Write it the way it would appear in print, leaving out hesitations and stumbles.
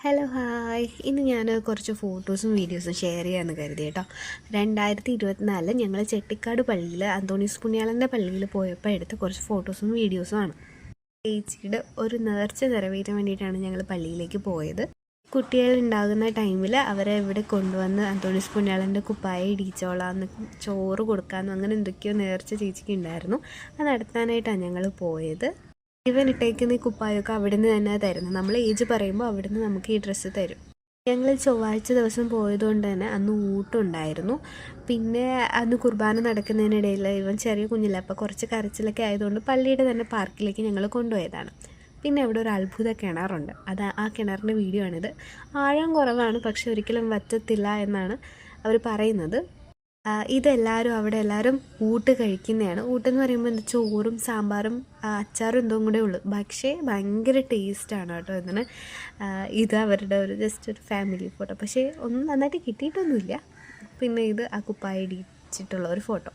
Hello hi, ഇന്ന് ഞാൻ കുറച്ച് ഫോട്ടോസും വീഡിയോസും ഷെയർ ചെയ്യാമെന്ന് കരുതി കേട്ടോ. 2024 ഞങ്ങൾ ചെട്ടിക്കാട് പള്ളിയിൽ അന്തോണീസ് പുണ്യാളൻ്റെ പള്ളിയിൽ പോയപ്പോൾ എടുത്ത കുറച്ച് ഫോട്ടോസും വീഡിയോസുമാണ്. ചേച്ചിയുടെ ഒരു നേർച്ച നിറവേറ്റാൻ വേണ്ടിയിട്ടാണ് ഞങ്ങൾ പള്ളിയിലേക്ക് പോയത്. കുട്ടികളുണ്ടാകുന്ന ടൈമിൽ അവരെ ഇവിടെ കൊണ്ടുവന്ന് അന്തോണീസ് പുണ്യാളൻ്റെ കുപ്പായ ഇടിച്ചോളാന്ന്, ചോറ് കൊടുക്കാമെന്നും അങ്ങനെ എന്തൊക്കെയോ നേർച്ച ചേച്ചിക്ക് ഉണ്ടായിരുന്നു. അത് നടത്താനായിട്ടാണ് ഞങ്ങൾ പോയത്. ഇവൻ ഇട്ടേക്കുന്ന ഈ കുപ്പായൊക്കെ അവിടെ നിന്ന് തന്നെ തരുന്നത്. നമ്മൾ ഏജ് പറയുമ്പോൾ അവിടെ നിന്ന് നമുക്ക് ഈ ഡ്രസ്സ് തരും. ഞങ്ങൾ ചൊവ്വാഴ്ച ദിവസം പോയതുകൊണ്ട് തന്നെ അന്ന് ഊട്ടുണ്ടായിരുന്നു. പിന്നെ അന്ന് കുർബാന നടക്കുന്നതിനിടയിൽ ഇവൻ ചെറിയ കുഞ്ഞില്ല, അപ്പോൾ കുറച്ച് കരച്ചിലൊക്കെ ആയതുകൊണ്ട് പള്ളിയുടെ തന്നെ പാർക്കിലേക്ക് ഞങ്ങൾ കൊണ്ടുപോയതാണ്. പിന്നെ അവിടെ ഒരു അത്ഭുത കിണറുണ്ട്. ആ കിണറിൻ്റെ വീഡിയോ ആണിത്. ആഴം കുറവാണ്, പക്ഷെ ഒരിക്കലും വറ്റത്തില്ല എന്നാണ് അവർ പറയുന്നത്. ഇതെല്ലാവരും അവിടെ എല്ലാവരും ഊട്ട് കഴിക്കുന്നതാണ്. ഊട്ടെന്ന് പറയുമ്പോൾ എന്താ, ചോറും സാമ്പാറും അച്ചാറും എന്തോ കൂടെ ഉള്ളു. പക്ഷേ ഭയങ്കര ടേസ്റ്റാണ് കേട്ടോ ഇതിന്. ഇത് അവരുടെ ഒരു ജസ്റ്റ് ഒരു ഫാമിലി ഫോട്ടോ, പക്ഷേ ഒന്നും നന്നായിട്ട് കിട്ടിയിട്ടൊന്നുമില്ല. പിന്നെ ഇത് ആ കുപ്പായ ഇടിച്ചിട്ടുള്ള ഒരു ഫോട്ടോ.